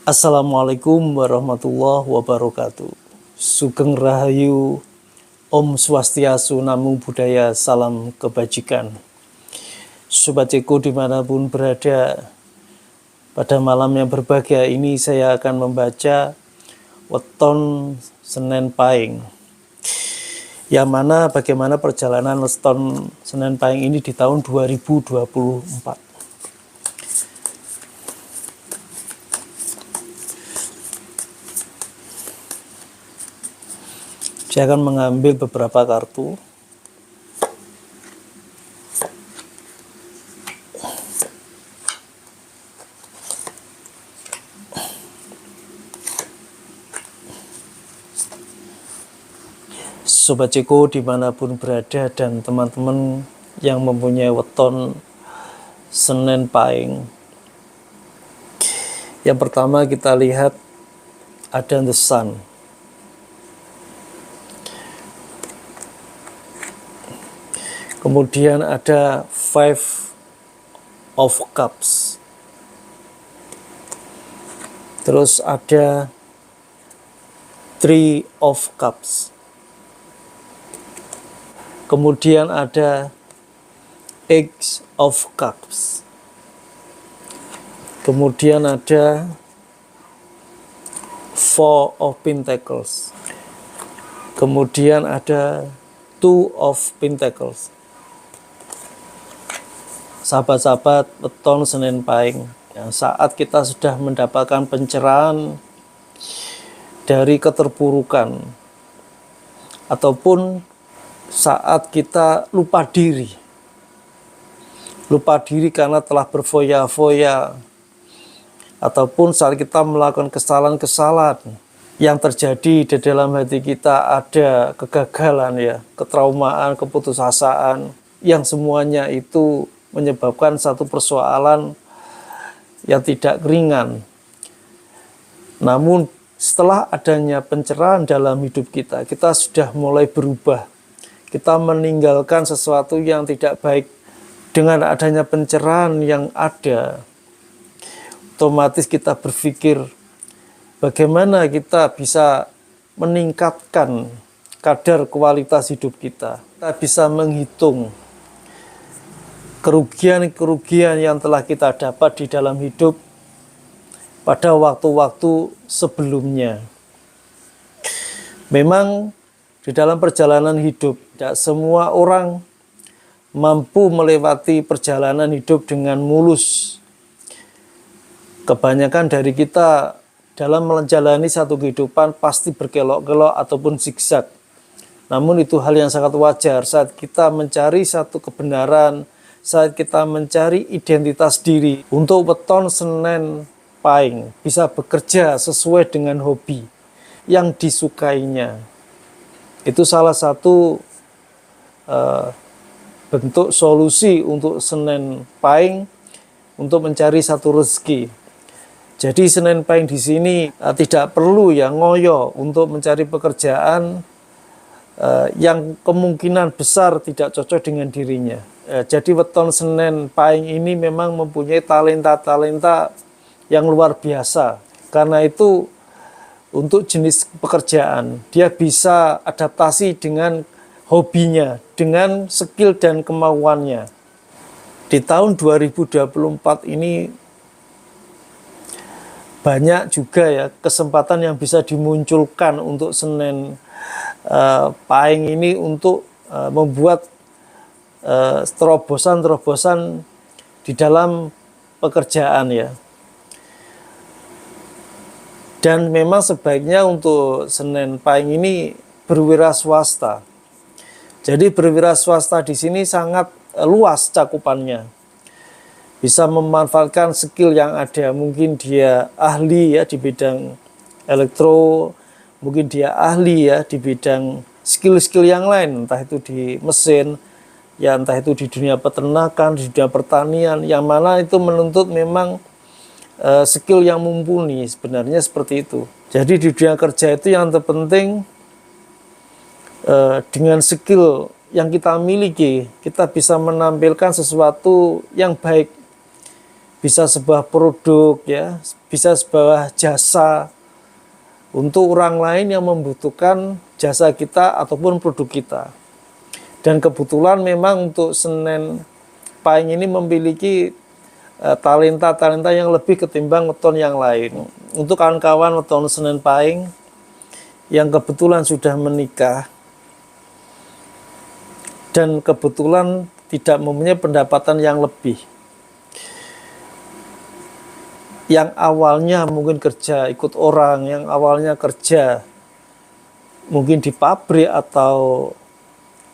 Assalamualaikum warahmatullahi wabarakatuh. Sugeng Rahayu, Om Swastiastu, Namo Buddhaya, salam kebajikan. Sobat Ceko dimanapun berada, pada malam yang berbahagia ini saya akan membaca Weton Senen Pahing. Yang mana bagaimana perjalanan Weton Senen Pahing ini di tahun 2024. Saya akan mengambil beberapa kartu. Sobat Ceko dimanapun berada dan teman-teman yang mempunyai weton Senen Pahing. Yang pertama kita lihat ada The Sun. Kemudian ada Five of Cups. Terus ada Three of Cups. Kemudian ada Ace of Cups. Kemudian ada Four of Pentacles. Kemudian ada Two of Pentacles. Sahabat-sahabat weton Senen Pahing, saat kita sudah mendapatkan pencerahan dari keterpurukan ataupun saat kita lupa diri karena telah berfoya-foya, ataupun saat kita melakukan kesalahan-kesalahan yang terjadi di dalam hati kita, ada kegagalan ya, ketraumaan, keputusasaan, yang semuanya itu menyebabkan satu persoalan yang tidak ringan. Namun setelah adanya pencerahan dalam hidup kita, kita sudah mulai berubah. Kita meninggalkan sesuatu yang tidak baik. Dengan adanya pencerahan yang ada, otomatis kita berpikir bagaimana kita bisa meningkatkan kadar kualitas hidup kita. Kita bisa menghitung kerugian-kerugian yang telah kita dapat di dalam hidup pada waktu-waktu sebelumnya. Memang di dalam perjalanan hidup, tidak semua orang mampu melewati perjalanan hidup dengan mulus. Kebanyakan dari kita dalam menjalani satu kehidupan pasti berkelok-kelok ataupun zigzag. Namun itu hal yang sangat wajar saat kita mencari satu kebenaran, saat kita mencari identitas diri. Untuk weton Senen Pahing bisa bekerja sesuai dengan hobi yang disukainya. Itu salah satu bentuk solusi untuk Senen Pahing untuk mencari satu rezeki. Jadi Senen Pahing di sini tidak perlu ya ngoyo untuk mencari pekerjaan yang kemungkinan besar tidak cocok dengan dirinya. Jadi weton Senen Pahing ini memang mempunyai talenta-talenta yang luar biasa. Karena itu untuk jenis pekerjaan dia bisa adaptasi dengan hobinya, dengan skill dan kemauannya. Di tahun 2024 ini banyak juga ya kesempatan yang bisa dimunculkan untuk Senen Pahing ini untuk membuat terobosan-terobosan di dalam pekerjaan ya. Dan memang sebaiknya untuk Senen Pahing ini berwira swasta. Jadi berwira swasta di sini sangat luas cakupannya. Bisa memanfaatkan skill yang ada. Mungkin dia ahli ya di bidang elektro, mungkin dia ahli ya di bidang skill-skill yang lain, entah itu di mesin, ya entah itu di dunia peternakan, di dunia pertanian, yang mana itu menuntut memang skill yang mumpuni, sebenarnya seperti itu. Jadi di dunia kerja itu yang terpenting dengan skill yang kita miliki, kita bisa menampilkan sesuatu yang baik bisa sebuah produk ya, bisa sebuah jasa untuk orang lain yang membutuhkan jasa kita ataupun produk kita. Dan kebetulan memang untuk Senen Pahing ini memiliki talenta-talenta yang lebih ketimbang weton yang lain. Untuk kawan-kawan weton Senen Pahing yang kebetulan sudah menikah dan kebetulan tidak mempunyai pendapatan yang lebih, yang awalnya mungkin kerja ikut orang, yang awalnya kerja mungkin di pabrik atau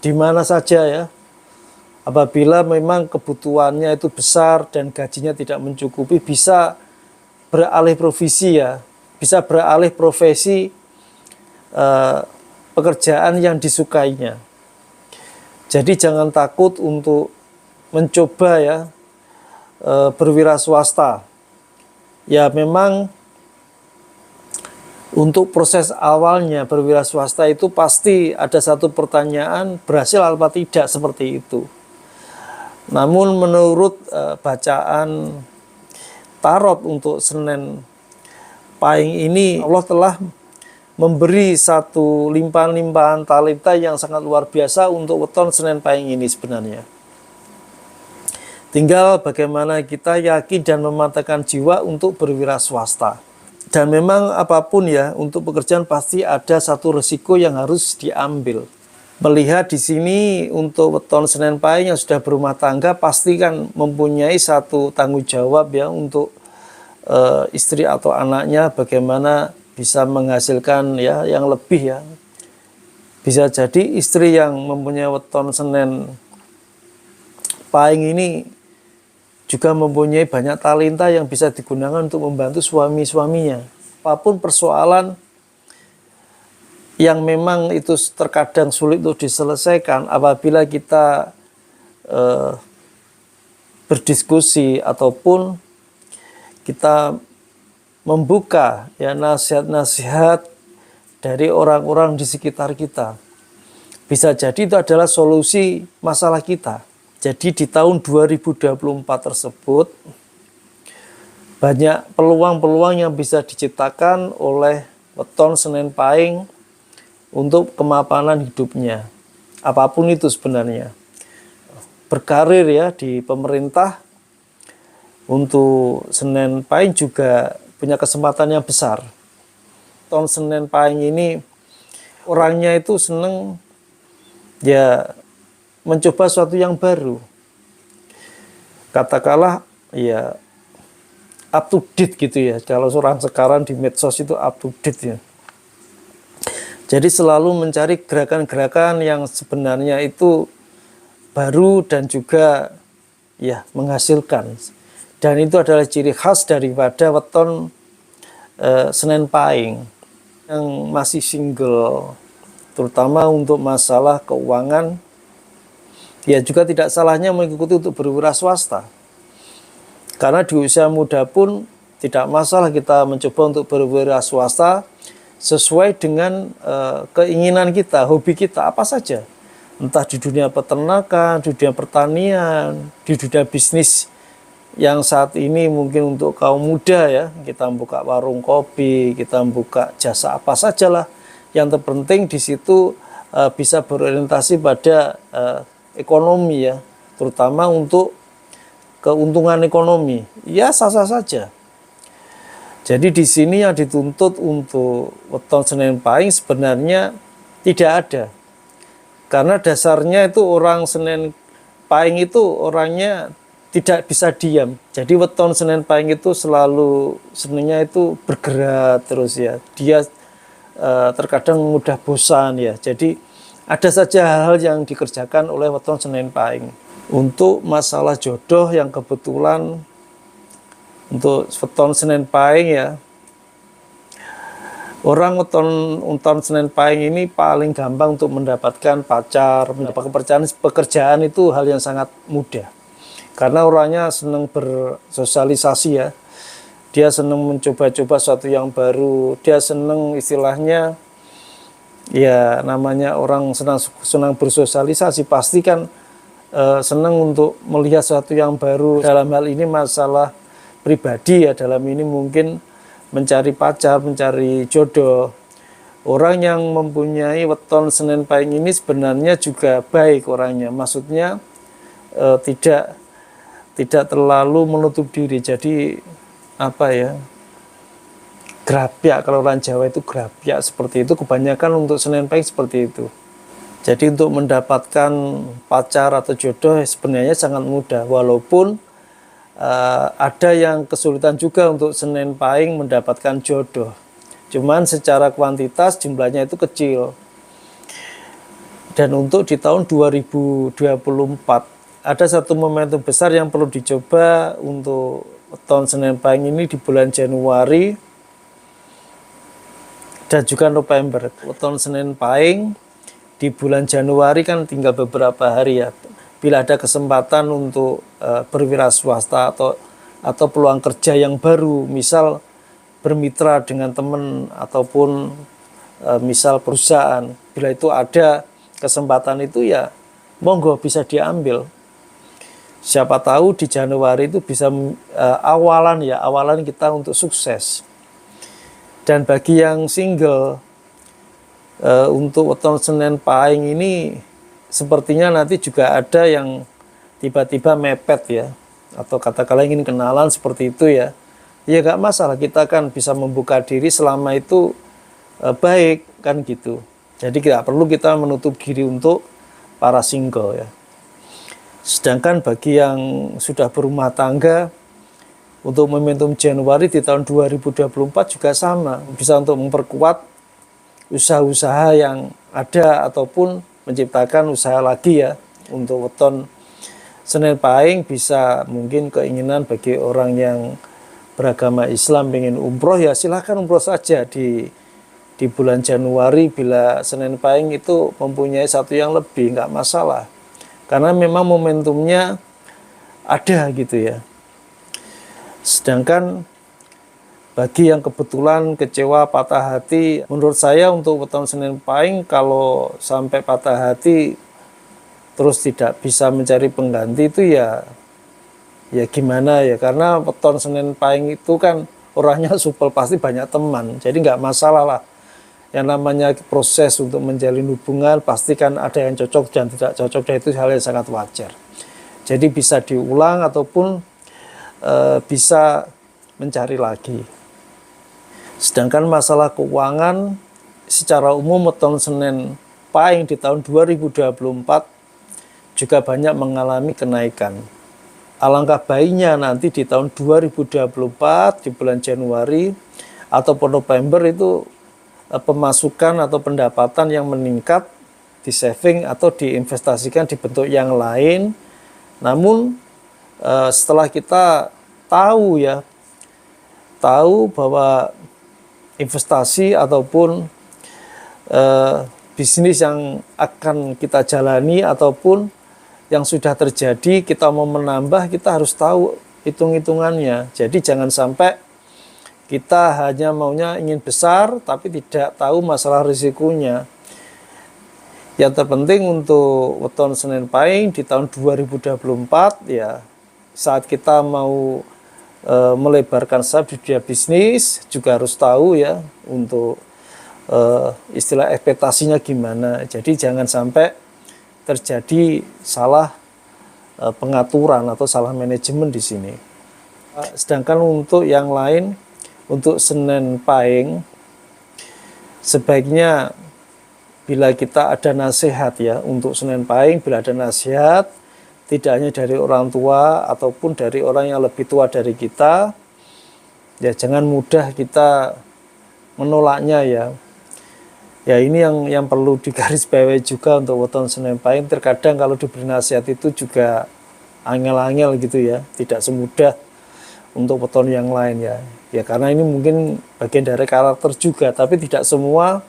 di mana saja ya, apabila memang kebutuhannya itu besar dan gajinya tidak mencukupi, bisa beralih profesi ya, bisa beralih profesi pekerjaan yang disukainya. Jadi jangan takut untuk mencoba ya berwira swasta. Ya memang untuk proses awalnya berwira swasta itu pasti ada satu pertanyaan, berhasil apa tidak seperti itu. Namun menurut bacaan tarot untuk Senen Pahing ini, Allah telah memberi satu limpahan-limpahan talenta yang sangat luar biasa untuk weton Senen Pahing ini sebenarnya. Tinggal bagaimana kita yakin dan memantapkan jiwa untuk berwira swasta. Dan memang apapun ya, untuk pekerjaan pasti ada satu resiko yang harus diambil. Melihat di sini untuk weton Senen Pahing yang sudah berumah tangga pasti kan mempunyai satu tanggung jawab ya untuk istri atau anaknya, bagaimana bisa menghasilkan ya yang lebih ya. Bisa jadi istri yang mempunyai weton Senen Pahing ini juga mempunyai banyak talenta yang bisa digunakan untuk membantu suami-suaminya. Apapun persoalan yang memang itu terkadang sulit untuk diselesaikan, apabila kita berdiskusi ataupun kita membuka ya nasihat-nasihat dari orang-orang di sekitar kita, bisa jadi itu adalah solusi masalah kita. Jadi di tahun 2024 tersebut banyak peluang-peluang yang bisa diciptakan oleh weton Senen Pahing untuk kemapanan hidupnya. Apapun itu sebenarnya. Berkarir ya di pemerintah, untuk Senen Pahing juga punya kesempatan yang besar. Weton Senen Pahing ini orangnya itu seneng ya mencoba sesuatu yang baru. Katakanlah ya up to date gitu ya. Kalau orang sekarang di medsos itu up to date ya. Jadi selalu mencari gerakan-gerakan yang sebenarnya itu baru dan juga ya menghasilkan. Dan itu adalah ciri khas daripada weton Senen Pahing yang masih single, terutama untuk masalah keuangan. Ya juga tidak salahnya mengikuti untuk berwira swasta. Karena di usia muda pun tidak masalah kita mencoba untuk berwira swasta sesuai dengan keinginan kita, hobi kita, apa saja. Entah di dunia peternakan, di dunia pertanian, di dunia bisnis yang saat ini mungkin untuk kaum muda ya, kita buka warung kopi, kita buka jasa apa sajalah. Yang terpenting di situ bisa berorientasi pada ekonomi ya, terutama untuk keuntungan ekonomi. Ya sah-sah saja. Jadi di sini yang dituntut untuk weton Senen Pahing sebenarnya tidak ada. Karena dasarnya itu orang Senen Pahing itu orangnya tidak bisa diam. Jadi weton Senen Pahing itu selalu senangnya itu bergerak terus ya. Dia terkadang mudah bosan ya. Jadi ada saja hal-hal yang dikerjakan oleh weton Senen Pahing. Untuk masalah jodoh yang kebetulan untuk weton Senen Pahing ya, orang weton Senen Pahing ini paling gampang untuk mendapatkan pacar, mendapatkan pekerjaan itu hal yang sangat mudah. Karena orangnya senang bersosialisasi ya. Dia senang mencoba-coba sesuatu yang baru. Dia senang istilahnya ya namanya orang senang bersosialisasi, pasti kan senang untuk melihat sesuatu yang baru. Dalam hal ini masalah pribadi ya, dalam ini mungkin mencari pacar, mencari jodoh. Orang yang mempunyai weton Senin Pahing ini sebenarnya juga baik orangnya, maksudnya tidak terlalu menutup diri. Jadi apa ya, grapyak, kalau orang Jawa itu grapyak seperti itu, kebanyakan untuk Senin Pahing seperti itu. Jadi untuk mendapatkan pacar atau jodoh sebenarnya sangat mudah, walaupun ada yang kesulitan juga untuk Senin Pahing mendapatkan jodoh. Cuman secara kuantitas jumlahnya itu kecil. Dan untuk di tahun 2024 ada satu momentum besar yang perlu dicoba untuk tahun Senin Pahing ini di bulan Januari dan juga November. Tahun Senin Pahing di bulan Januari kan tinggal beberapa hari ya. Bila ada kesempatan untuk berwira swasta atau peluang kerja yang baru, misal bermitra dengan teman ataupun misal perusahaan, bila itu ada kesempatan itu ya monggo bisa diambil. Siapa tahu di Januari itu bisa awalan kita untuk sukses. Dan bagi yang single, untuk weton Senin Pahing ini sepertinya nanti juga ada yang tiba-tiba mepet ya, atau katakanlah ingin kenalan seperti itu ya. Ya gak masalah, kita kan bisa membuka diri selama itu baik kan gitu. Jadi tidak perlu kita menutup diri untuk para single ya. Sedangkan bagi yang sudah berumah tangga, untuk momentum Januari di tahun 2024 juga sama, bisa untuk memperkuat usaha-usaha yang ada ataupun menciptakan usaha lagi ya. Untuk weton Senin Pahing bisa mungkin keinginan bagi orang yang beragama Islam ingin umroh ya silahkan umroh saja di bulan Januari. Bila Senin Pahing itu mempunyai satu yang lebih, nggak masalah, karena memang momentumnya ada gitu ya. Sedangkan bagi yang kebetulan kecewa, patah hati, menurut saya untuk weton Senin Pahing kalau sampai patah hati terus tidak bisa mencari pengganti itu ya gimana ya, karena weton Senin Pahing itu kan orangnya supel, pasti banyak teman, jadi nggak masalah lah. Yang namanya proses untuk menjalin hubungan pasti kan ada yang cocok dan tidak cocok, dan itu hal yang sangat wajar. Jadi bisa diulang ataupun bisa mencari lagi. Sedangkan masalah keuangan secara umum weton Senin Pahing di tahun 2024 juga banyak mengalami kenaikan. Alangkah baiknya nanti di tahun 2024 di bulan Januari ataupun November itu pemasukan atau pendapatan yang meningkat di saving atau diinvestasikan di bentuk yang lain. Namun setelah kita tahu bahwa investasi ataupun bisnis yang akan kita jalani ataupun yang sudah terjadi, kita mau menambah, kita harus tahu hitung-hitungannya. Jadi jangan sampai kita hanya maunya ingin besar tapi tidak tahu masalah risikonya. Yang terpenting untuk weton Senin Pahing di tahun 2024 ya, saat kita mau melebarkan sayap di dunia bisnis juga harus tahu ya untuk istilah ekspektasinya gimana. Jadi jangan sampai terjadi salah pengaturan atau salah manajemen di sini. Sedangkan untuk yang lain, untuk Senin Pahing sebaiknya bila kita ada nasihat ya, untuk Senin Pahing bila ada nasihat tidak hanya dari orang tua ataupun dari orang yang lebih tua dari kita, ya jangan mudah kita menolaknya ya. Ya ini yang perlu digarisbawahi juga untuk weton Senin Pahing. Terkadang kalau diberi nasihat itu juga angel-angel gitu ya, tidak semudah untuk weton yang lain ya. Ya karena ini mungkin bagian dari karakter juga, tapi tidak semua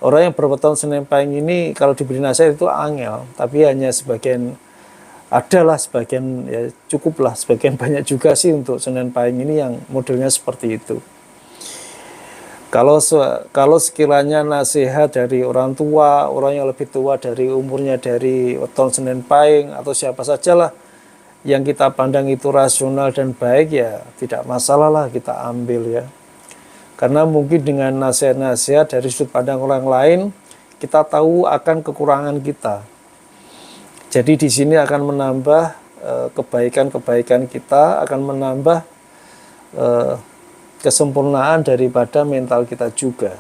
orang yang berweton Senin Pahing ini kalau diberi nasihat itu angel, tapi hanya sebagian. Adalah sebagian, ya cukuplah sebagian, banyak juga sih untuk Senin Pahing ini yang modelnya seperti itu. Kalau sekiranya nasihat dari orang tua, orang yang lebih tua dari umurnya dari weton Senin Pahing atau siapa sajalah yang kita pandang itu rasional dan baik, ya tidak masalah lah kita ambil ya. Karena mungkin dengan nasihat-nasihat dari sudut pandang orang lain, kita tahu akan kekurangan kita. Jadi di sini akan menambah kebaikan-kebaikan kita, akan menambah kesempurnaan daripada mental kita juga.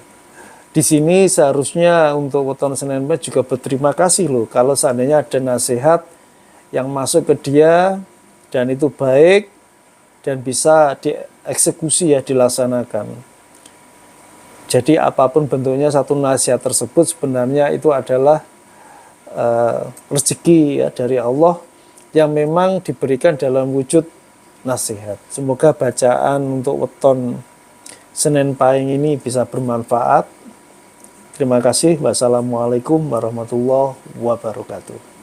Di sini seharusnya untuk weton Senin Pahing juga berterima kasih loh, kalau seandainya ada nasihat yang masuk ke dia dan itu baik dan bisa dieksekusi ya, dilaksanakan. Jadi apapun bentuknya satu nasihat tersebut sebenarnya itu adalah rezeki ya dari Allah yang memang diberikan dalam wujud nasihat. Semoga bacaan untuk weton Senin Pahing ini bisa bermanfaat. Terima kasih. Wassalamualaikum warahmatullahi wabarakatuh.